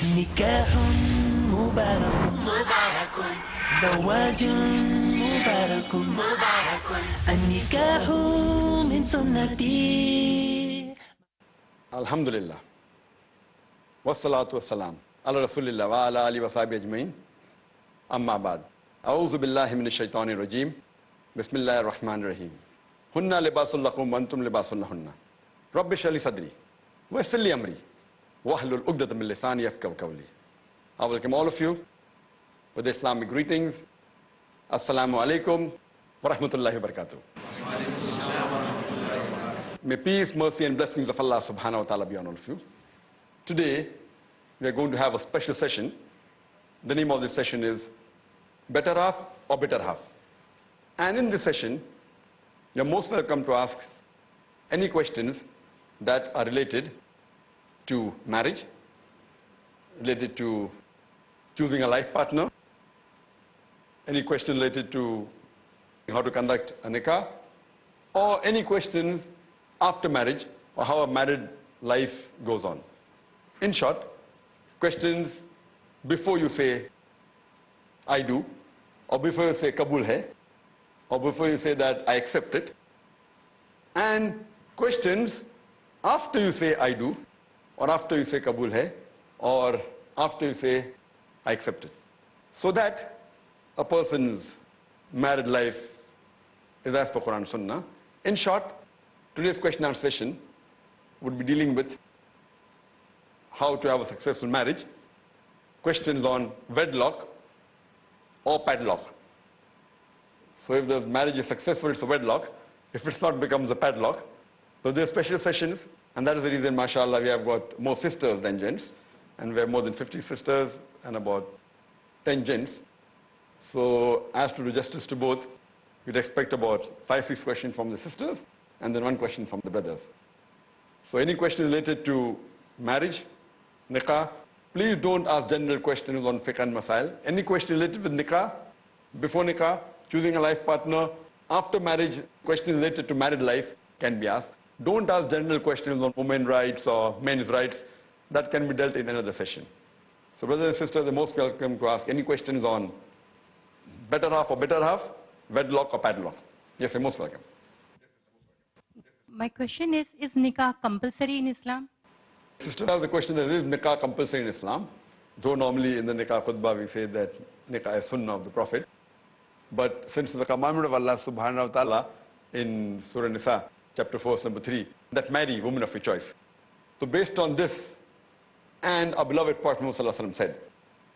نكاح مبارك زواج مبارك النكاح من سنتي. الحمد لله والصلاة والسلام على رسول الله وعلى آله وصحبه أجمعين. أما بعد أعوذ بالله من الشيطان الرجيم. بسم الله الرحمن الرحيم. هن لباس لكم وأنتم لباس لهن. رب اشرح لي صدري ويسر لي أمري واحلل عقدة من لساني يفقهوا قولي. I welcome all of you with the Islamic greetings. Assalamu alaikum wa rahmatullahi wa barakatuh. May peace, mercy and blessings of Allah subhanahu wa ta'ala be on all of you. Today, we are going to have a special session. The name of this session is Better Half or Bitter Half. And in this session, you're most welcome to ask any questions that are related to marriage, related to choosing a life partner, any question related to how to conduct a nikah, or any questions after marriage or how a married life goes on. In short, questions before you say, I do, or before you say, Kabul hai, or before you say that I accept it, and questions after you say, I do, or after you say, Kabul hai, or after you say, I accept it. So that a person's married life is as per Quran and Sunnah. In short, today's question and answer session would be dealing with how to have a successful marriage, questions on wedlock or padlock. So if the marriage is successful, it's a wedlock. If it's not, it becomes a padlock. So there are special sessions, and that is the reason, mashallah, we have got more sisters than gents. And we have more than 50 sisters and about 10 gents. So as to do justice to both, you'd expect about 5-6 questions from the sisters and then 1 question from the brothers. So any question related to marriage, nikah, please don't ask general questions on fiqh and masail. Any question related with nikah, before nikah, choosing a life partner, after marriage, questions related to married life can be asked. Don't ask general questions on women's rights or men's rights. That can be dealt in another session. So brothers and sisters, are most welcome to ask any questions on better half or bitter half, wedlock or padlock. Yes, you're most welcome. My question is nikah compulsory in Islam? Sister has the question that is nikah compulsory in Islam. Though normally in the nikah khutbah we say that nikah is sunnah of the Prophet. But since the commandment of Allah subhanahu wa ta'ala in Surah Nisa, chapter 4, verse number 3, that marry women of your choice. So based on this, and our beloved Prophet Muhammad said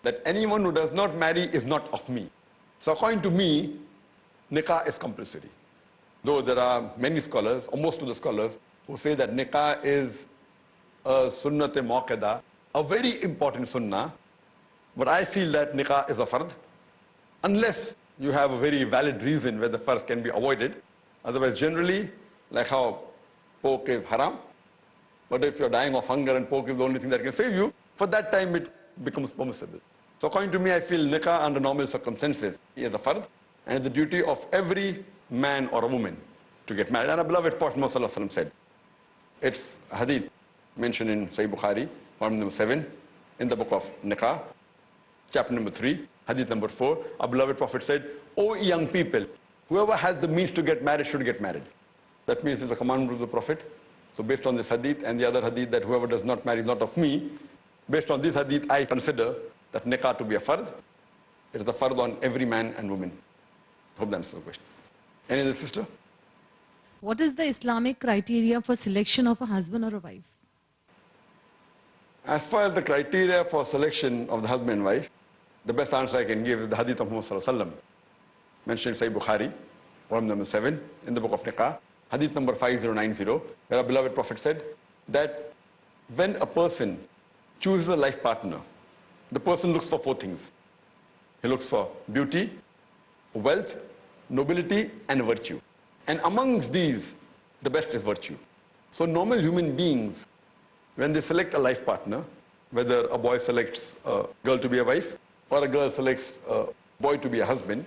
that anyone who does not marry is not of me. So according to me, nikah is compulsory. Though there are many scholars, or most of the scholars, who say that nikah is a sunnat-e muakkada, a very important sunnah. But I feel that nikah is a fard, unless you have a very valid reason where the fard can be avoided. Otherwise, generally, like how pork is haram, but if you're dying of hunger and pork is the only thing that can save you, for that time it becomes permissible. So according to me, I feel nikah under normal circumstances is a fard, and it's the duty of every man or a woman to get married. And our beloved Prophet Muhammad said, it's a hadith mentioned in Sahih Bukhari, volume number 7, in the book of nikah, chapter number 3, hadith number 4. Our beloved Prophet said, O young people, whoever has the means to get married should get married. That means it's a commandment of the Prophet. So based on this hadith and the other hadith that whoever does not marry is not of me, based on this hadith, I consider that nikah to be a fard. It is a fard on every man and woman. Hope that answers the question. Any other sister? What is the Islamic criteria for selection of a husband or a wife? As far as the criteria for selection of the husband and wife, the best answer I can give is the hadith of Muhammad mentioned in Sahih Bukhari, volume number 7, in the book of nikah. Hadith number 5090, where our beloved Prophet said that when a person chooses a life partner, the person looks for 4 things. He looks for beauty, wealth, nobility, and virtue. And amongst these, the best is virtue. So normal human beings, when they select a life partner, whether a boy selects a girl to be a wife, or a girl selects a boy to be a husband,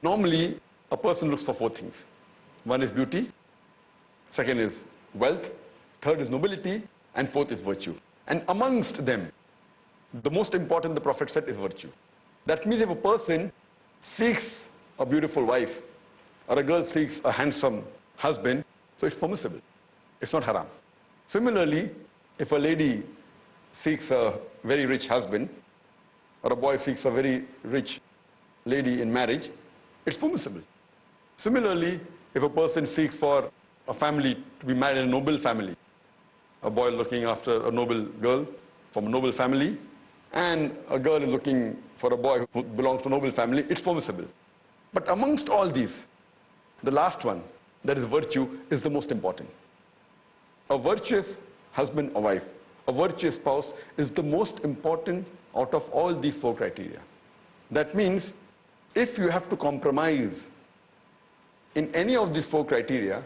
normally a person looks for 4 things. One is beauty, second is wealth, third is nobility, and fourth is virtue. And amongst them, The most important, the Prophet said, is virtue. That means if a person seeks a beautiful wife, or a girl seeks a handsome husband, so it's permissible. It's not haram. Similarly, if a lady seeks a very rich husband, or a boy seeks a very rich lady in marriage, it's permissible. Similarly, if a person seeks for a family to be married in a noble family, a boy looking after a noble girl from a noble family, and a girl is looking for a boy who belongs to a noble family, it's permissible. But amongst all these, the last one, that is virtue, is the most important. A virtuous husband or wife, a virtuous spouse, is the most important out of all these 4 criteria. That means, if you have to compromise in any of these 4 criteria,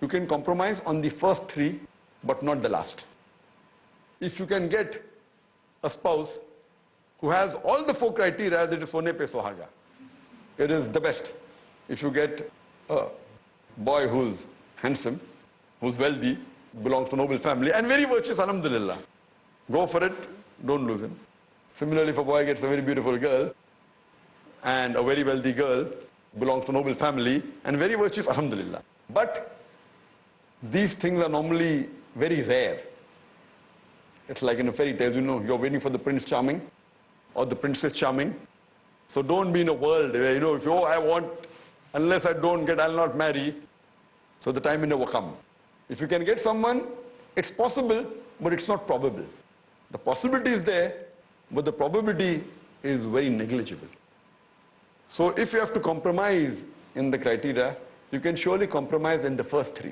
you can compromise on the first 3, but not the last. If you can get a spouse who has all the 4 criteria, that is sone pe sohaga. It is the best. If you get a boy who's handsome, who's wealthy, belongs to a noble family, and very virtuous, alhamdulillah, go for it, don't lose him. Similarly, if a boy gets a very beautiful girl, and a very wealthy girl, belongs to a noble family, and very virtuous, alhamdulillah. But these things are normally very rare. It's like in a fairy tale, you're waiting for the Prince Charming, or the Princess Charming. So don't be in a world where, if I want, unless I don't get, I'll not marry. So the time will never come. If you can get someone, it's possible, but it's not probable. The possibility is there, but the probability is very negligible. So if you have to compromise in the criteria, you can surely compromise in the first 3.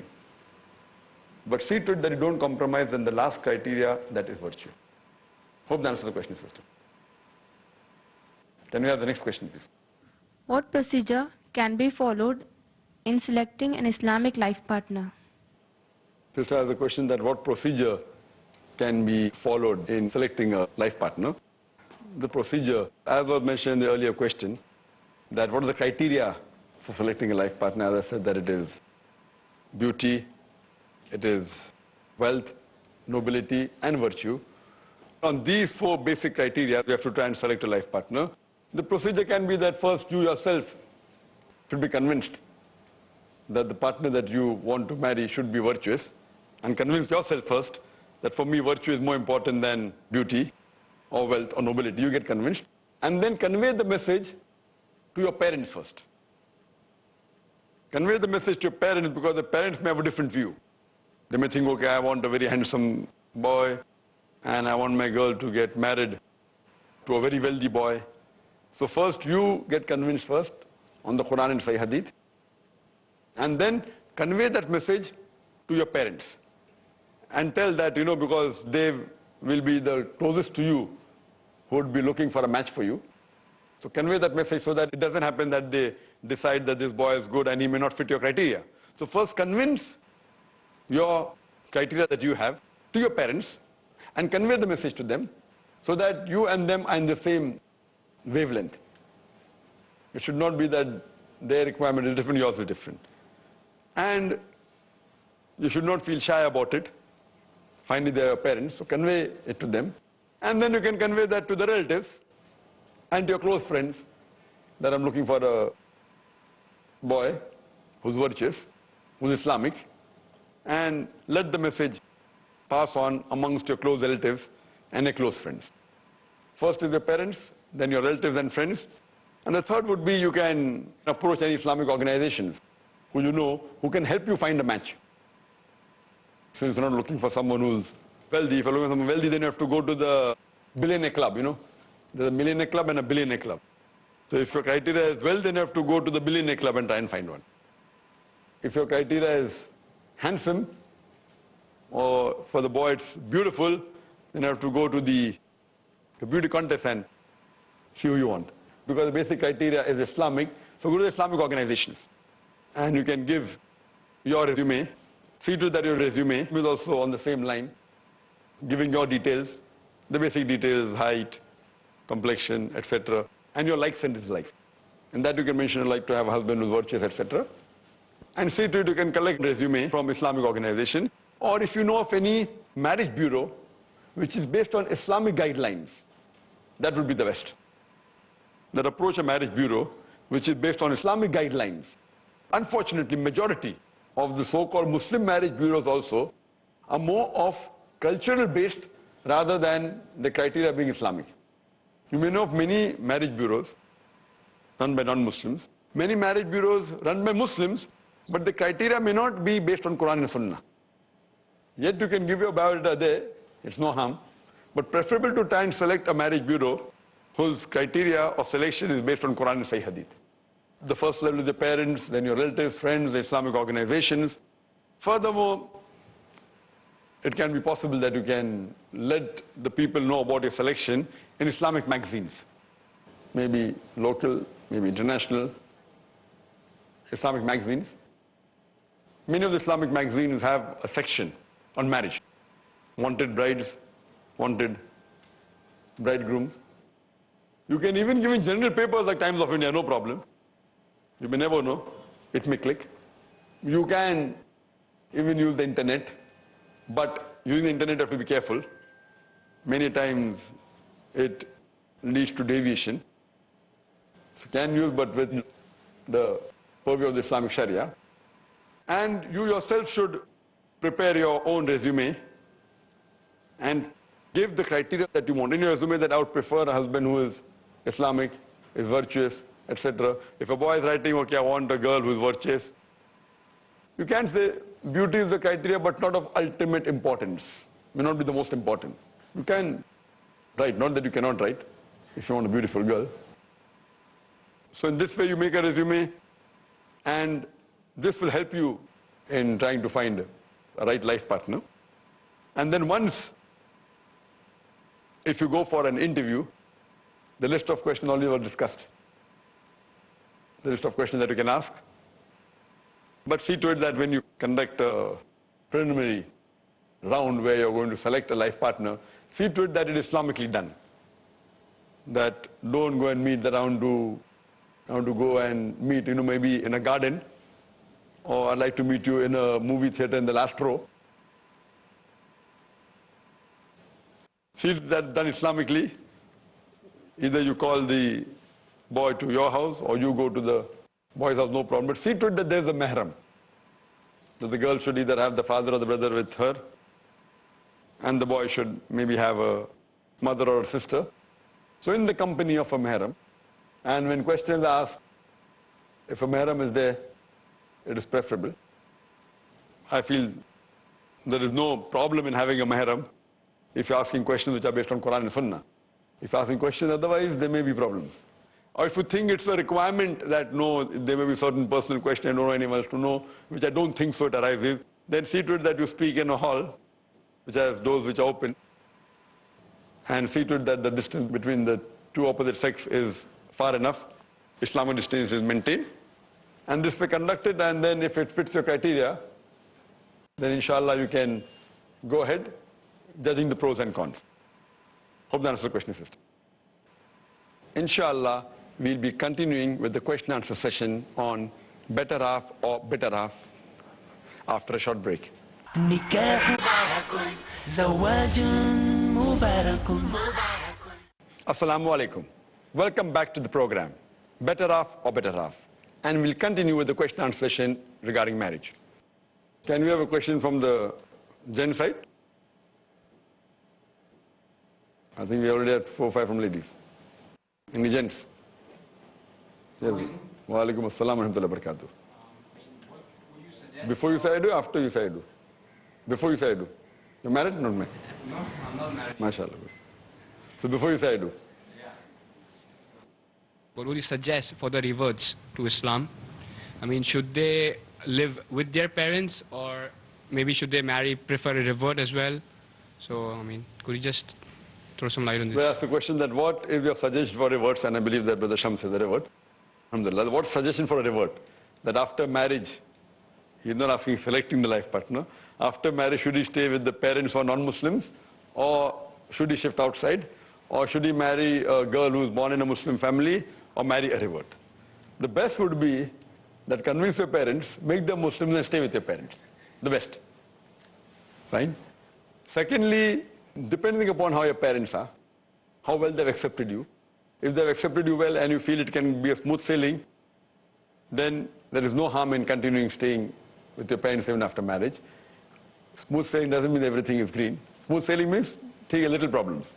But see to it that you don't compromise in the last criteria, that is virtue. Hope that answers the question, sister. Can we have the next question, please? What procedure can be followed in selecting an Islamic life partner? Sister has a question that what procedure can be followed in selecting a life partner. The procedure, as was mentioned in the earlier question, that what are the criteria for selecting a life partner? As I said, that it is beauty, it is wealth, nobility, and virtue. On these 4 basic criteria, you have to try and select a life partner. The procedure can be that first you yourself should be convinced that the partner that you want to marry should be virtuous, and convince yourself first that for me virtue is more important than beauty or wealth or nobility. You get convinced, and then convey the message to your parents first. Convey the message to your parents, because the parents may have a different view. They may think, okay, I want a very handsome boy, and I want my girl to get married to a very wealthy boy. So first you get convinced first on the Quran and Sahih Hadith, and then convey that message to your parents. And tell that, because they will be the closest to you who would be looking for a match for you. So convey that message so that it doesn't happen that they decide that this boy is good and he may not fit your criteria. So first convince your criteria that you have to your parents and convey the message to them so that you and them are in the same wavelength. It should not be that their requirement is different, yours is different. And you should not feel shy about it. Finally, they are your parents, so convey it to them. And then you can convey that to the relatives and to your close friends that I'm looking for a boy who's virtuous, who's Islamic, and let the message pass on amongst your close relatives and your close friends. First is your parents, then your relatives and friends. And the third would be you can approach any Islamic organizations who can help you find a match. Since you're not looking for someone who's wealthy, if you're looking for someone wealthy, then you have to go to the billionaire club, There's a millionaire club and a billionaire club. So if your criteria is wealth, then you have to go to the billionaire club and try and find one. If your criteria is handsome, or for the boy it's beautiful, then you have to go to the beauty contest and see who you want. Because the basic criteria is Islamic, so go to the Islamic organizations. And you can give your resume. See to it that your resume is also on the same line, giving your details, the basic details, height, complexion, etc., and your likes and dislikes. And that you can mention, like to have a husband who's virtuous, etc. And see to it you can collect resume from Islamic organization, or if you know of any marriage bureau which is based on Islamic guidelines, that would be the best. That approach a marriage bureau which is based on Islamic guidelines. Unfortunately, majority of the so-called Muslim marriage bureaus also are more of cultural based rather than the criteria being Islamic. You may know of many marriage bureaus run by non-Muslims, many marriage bureaus run by Muslims, but the criteria may not be based on Quran and Sunnah. Yet you can give your biodata there, it's no harm, but preferable to try and select a marriage bureau whose criteria of selection is based on Quran and Sahih Hadith. The first level is the parents, then your relatives, friends, the Islamic organizations. Furthermore, it can be possible that you can let the people know about your selection in Islamic magazines. Maybe local, maybe international Islamic magazines. Many of the Islamic magazines have a section on marriage. Wanted brides, wanted bridegrooms. You can even give in general papers like Times of India, no problem. You may never know. It may click. You can even use the internet, but using the internet you have to be careful. Many times it leads to deviation. So can use, but with the purview of the Islamic Sharia. And you yourself should prepare your own resume and give the criteria that you want in your resume, that I would prefer a husband who is Islamic, is virtuous, etc. If a boy is writing, okay, I want a girl who is virtuous, you can't say beauty is the criteria, but not of ultimate importance. May not be the most important. You can write, not that you cannot write, if you want a beautiful girl. So in this way you make a resume, and this will help you in trying to find a right life partner. And then once, if you go for an interview, the list of questions already were discussed. The list of questions that you can ask. But see to it that when you conduct a preliminary round where you're going to select a life partner, see to it that it is Islamically done. That don't go and meet around to go and meet, maybe in a garden, or I'd like to meet you in a movie theater in the last row. See that done Islamically. Either you call the boy to your house or you go to the boy's house, no problem. But see to it that there's a mahram. That the girl should either have the father or the brother with her, and the boy should maybe have a mother or a sister. So in the company of a mahram, and when questions are asked, if a mahram is there, it is preferable. I feel there is no problem in having a mahram if you're asking questions which are based on Quran and Sunnah. If you're asking questions otherwise, there may be problems. Or if you think it's a requirement that no, there may be certain personal question I don't know anyone else to know, which I don't think so it arises, then see to it that you speak in a hall which has doors which are open, and see to it that the distance between the two opposite sex is far enough, Islamic distance is maintained. And this way conducted, and then if it fits your criteria, then inshallah you can go ahead judging the pros and cons. Hope that answers the question, sister. Inshallah, we'll be continuing with the question answer session on better half or bitter half after a short break. نكاح زواج مبارك. Assalamu alaikum. Welcome back to the program, Better Half or Better Half. And we'll continue with the question answer session regarding marriage. Can we have a question from the gent side? I think we already had 4 or 5 from ladies. Any gents? Wa alaikum assalam wa rahmatullahi wa barakatuh. Before you say I do, after you say I do? Before you say I do. You're married? Not married? No, I'm not married. MashaAllah. So before you say I do? What would you suggest for the reverts to Islam? I mean, should they live with their parents, or maybe should they prefer a revert as well? So, I mean, could you just throw some light on this? Well, that's the question, that what is your suggestion for reverts? And I believe that Brother Shams is a revert. Alhamdulillah. What's suggestion for a revert? That after marriage, he's not asking selecting the life partner. After marriage, should he stay with the parents or non-Muslims? Or should he shift outside? Or should he marry a girl who is born in a Muslim family, or marry a revert? The best would be that convince your parents, make them Muslims and stay with your parents. The best. Fine. Secondly, depending upon how your parents are, how well they've accepted you. If they've accepted you well and you feel it can be a smooth sailing, then there is no harm in continuing staying with your parents even after marriage. Smooth sailing doesn't mean everything is green. Smooth sailing means take a little problems.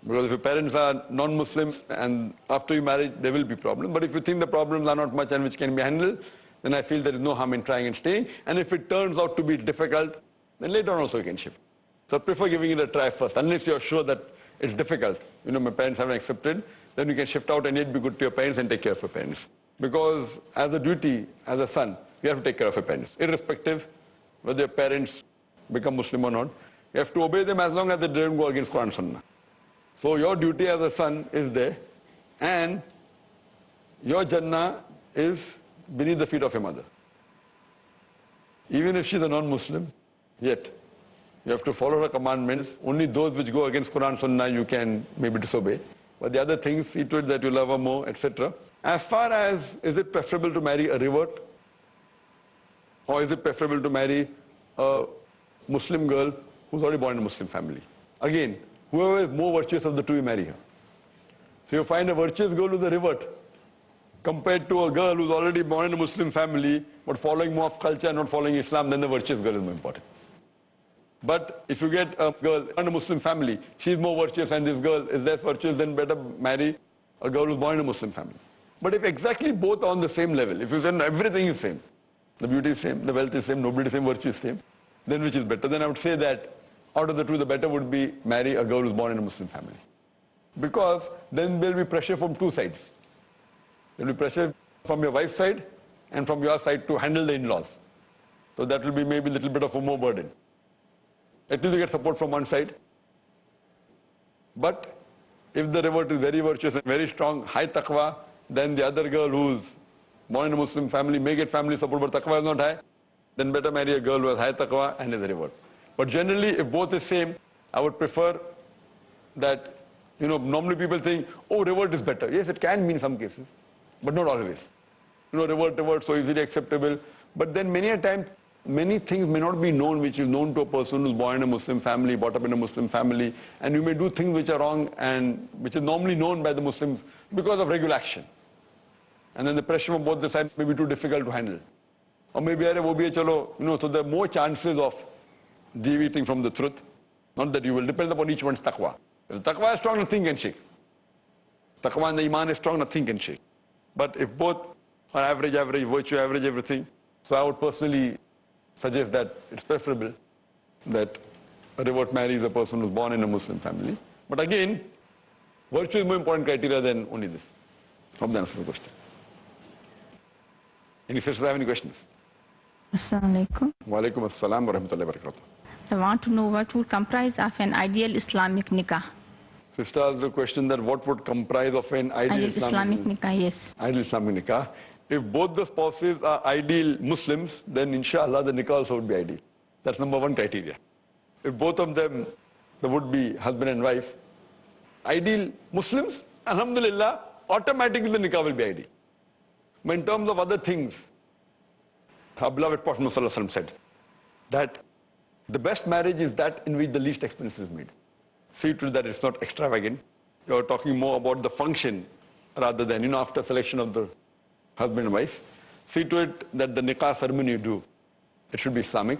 Because if your parents are non-Muslims and after you marry, there will be problems. But if you think the problems are not much and which can be handled, then I feel there is no harm in trying and staying. And if it turns out to be difficult, then later on also you can shift. So I prefer giving it a try first, unless you are sure that it's difficult. You know, my parents haven't accepted, then you can shift out and yet be good to your parents and take care of your parents. Because as a duty, as a son, you have to take care of your parents, irrespective whether your parents become Muslim or not. You have to obey them as long as they don't go against Quran and Sunnah. So your duty as a son is there, and your Jannah is beneath the feet of your mother. Even if she's a non-Muslim, yet you have to follow her commandments. Only those which go against Quran and Sunnah you can maybe disobey. But the other things, see to it that you love her more, etc. As far as, is it preferable to marry a revert? Or is it preferable to marry a Muslim girl who's already born in a Muslim family? Again, whoever is more virtuous of the two, you marry her. So you find a virtuous girl who's a revert, compared to a girl who's already born in a Muslim family, but following more of culture and not following Islam, then the virtuous girl is more important. But if you get a girl in a Muslim family, she's more virtuous and this girl is less virtuous, then better marry a girl who's born in a Muslim family. But if exactly both are on the same level, if you say everything is same, the beauty is same, the wealth is same, nobility is same, virtue is same, then which is better? Then I would say that out of the two, the better would be marry a girl who's born in a Muslim family. Because then there will be pressure from two sides. There will be pressure from your wife's side and from your side to handle the in-laws. So that will be maybe a little bit of a more burden. At least you get support from one side. But if the revert is very virtuous and very strong, high taqwa, then the other girl who's born in a Muslim family may get family support, but taqwa is not high, then better marry a girl who has high taqwa and is a revert. But generally, if both is same, I would prefer that, you know, normally people think, oh, revert is better. Yes, it can mean some cases, but not always. You know, revert, so easily acceptable. But then many a time, many things may not be known which is known to a person who's born in a Muslim family, brought up in a Muslim family, and you may do things which are wrong and which is normally known by the Muslims because of regular action. And then the pressure from both the sides may be too difficult to handle. Or maybe, you know, so there are more chances of deviating from the truth. Not that you will depend upon each one's taqwa. If the taqwa is strong, nothing can shake. Taqwa and the iman is strong, nothing can shake. But if both are average, virtue, average, everything, so I would personally suggest that it's preferable that a revert marries a person who's born in a Muslim family. But again, virtue is more important criteria than only this. Hope that answers the question. Any sisters have any questions? Assalamu alaikum. Wa alaikum assalam wa rahmatullahi wa barakatuh. I want to know what would comprise of an ideal Islamic nikah. Sister asked the question that what would comprise of an ideal Islamic nikah, yes. Ideal Islamic nikah. If both the spouses are ideal Muslims, then inshallah the nikah also would be ideal. That's number one criteria. If both of them, the would-be husband and wife, ideal Muslims, alhamdulillah, automatically the nikah will be ideal. But in terms of other things, our beloved Prophet ﷺ said that the best marriage is that in which the least expense is made. See to it that it's not extravagant. You're talking more about the function rather than, you know, after selection of the husband and wife. See to it that the nikah ceremony you do, it should be Islamic.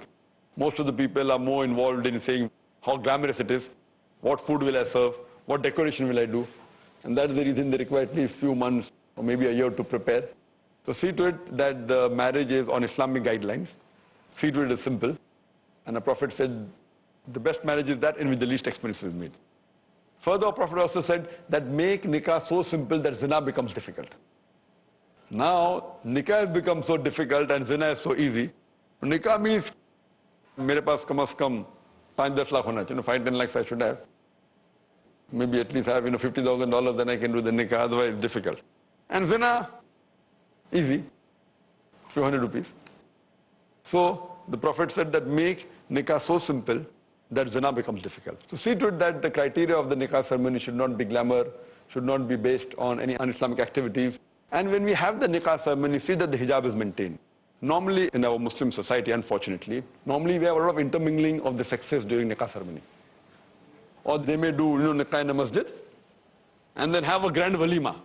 Most of the people are more involved in saying how glamorous it is, what food will I serve, what decoration will I do. And that is the reason they require at least few months or maybe a year to prepare. So see to it that the marriage is on Islamic guidelines. See to it is simple. And the Prophet said, the best marriage is that in which the least expense is made. Further, the Prophet also said that make nikah so simple that zina becomes difficult. Now, nikah has become so difficult and zina is so easy. Nikah means, mere paas kam as kam 5-10 lakh hona chahiye, 5-10 lakhs I should have. Maybe at least have, $50,000, then I can do the nikah, otherwise it's difficult. And zina, easy, few hundred rupees. So, the Prophet said that make nikah so simple that zina becomes difficult. So see to it that the criteria of the nikah ceremony should not be glamour, should not be based on any un-Islamic activities. And when we have the nikah ceremony, see that the hijab is maintained. Normally in our Muslim society, unfortunately, normally we have a lot of intermingling of the sexes during nikah ceremony. or they may do nikah in a masjid, and then have a grand walima.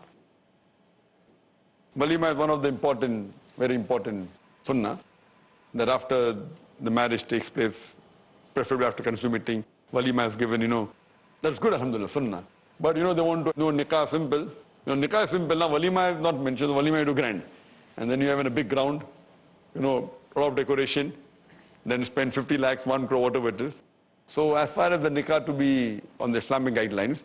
Walima is one of the important, very important sunnah, that after the marriage takes place, preferably after consummating, walima is given, That's good, alhamdulillah, sunnah. But they want to do nikah simple. Nikah is simple, now walima is not mentioned, walima you do grand. And then you have in a big ground, a lot of decoration, then spend 50 lakhs, 1 crore, whatever it is. So as far as the nikah to be on the Islamic guidelines,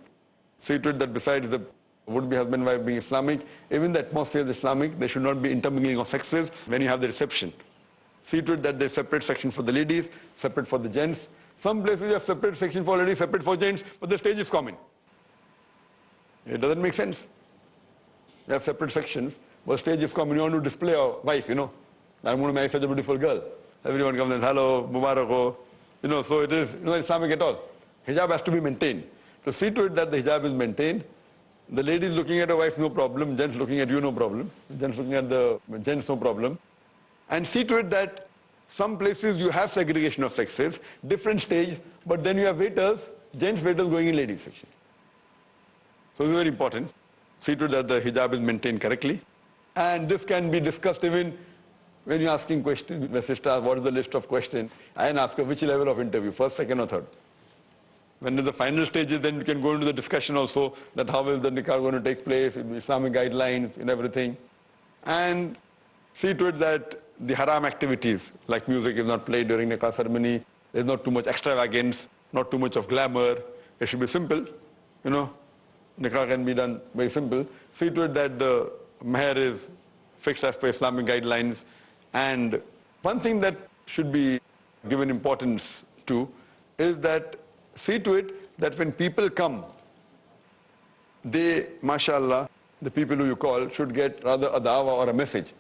see to it that besides the would-be husband-wife being Islamic, even the atmosphere is Islamic, there should not be intermingling of sexes when you have the reception. See to it that there's separate section for the ladies, separate for the gents. Some places you have separate section for ladies, separate for gents, but the stage is common. It doesn't make sense. You have separate sections, but stage is common. You want to display your wife, I'm going to marry such a beautiful girl. Everyone comes and hello, Mubarak ho. So it is not Islamic at all. Hijab has to be maintained. So see to it that the hijab is maintained. The ladies looking at a wife, no problem. Gents looking at you, no problem. Gents looking at the gents, no problem. And see to it that some places you have segregation of sexes, different stage, but then you have waiters, gents waiters going in ladies section. So this is very important. See to it that the hijab is maintained correctly. And this can be discussed even when you're asking questions. My sister asks, what is the list of questions? I can ask her which level of interview, first, second or third. When the final stages, then we can go into the discussion also that how is the nikah going to take place, Islamic guidelines and everything. And see to it that the haram activities, like music is not played during nikah ceremony, there's not too much extravagance, not too much of glamour. It should be simple, Nikah can be done very simple. See to it that the mahr is fixed as per Islamic guidelines. And one thing that should be given importance to is that see to it that when people come, they, mashallah, the people who you call should get rather a dawah or a message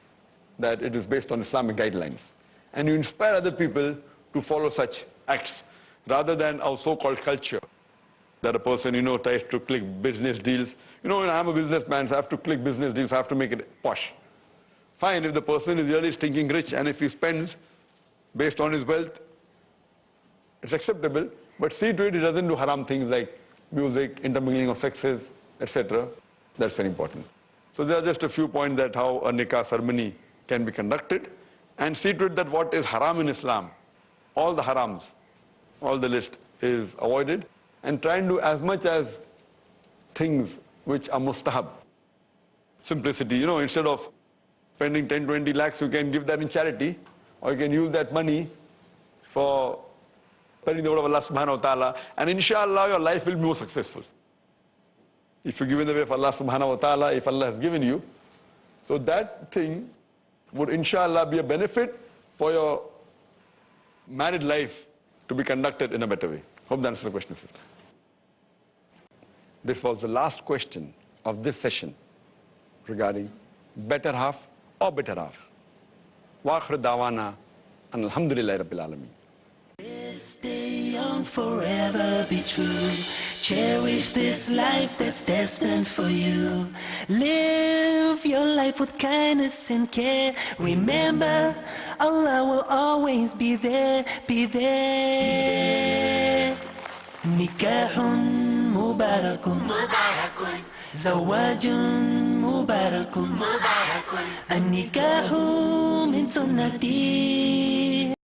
that it is based on Islamic guidelines. And you inspire other people to follow such acts rather than our so-called culture. That a person, tries to click business deals. I'm a businessman, so I have to click business deals, I have to make it posh. Fine, if the person is really stinking rich and if he spends based on his wealth, it's acceptable. But see to it, he doesn't do haram things like music, intermingling of sexes, etc. That's very important. So there are just a few points that how a nikah ceremony can be conducted. And see to it that what is haram in Islam, all the harams, all the list is avoided. And try and do as much as things which are mustahab. Simplicity, instead of spending 10, 20 lakhs, you can give that in charity, or you can use that money for spreading the word of Allah subhanahu wa ta'ala, and inshallah your life will be more successful. If you give in the way of Allah subhanahu wa ta'ala, if Allah has given you, so that thing would inshallah be a benefit for your married life to be conducted in a better way. Hope that answers the question, sister. This was the last question of this session regarding better half or better half. Wa akhir dawana alhamdulillahi rabbil alameen. Stay young, forever be true. Cherish this life that's destined for you. Live your life with kindness and care. Remember, Allah will always be there, be there. Nikahun mubarakun, mubarakun. Zawajun mubarakun, mubarakun. An-nikahu min sunnati.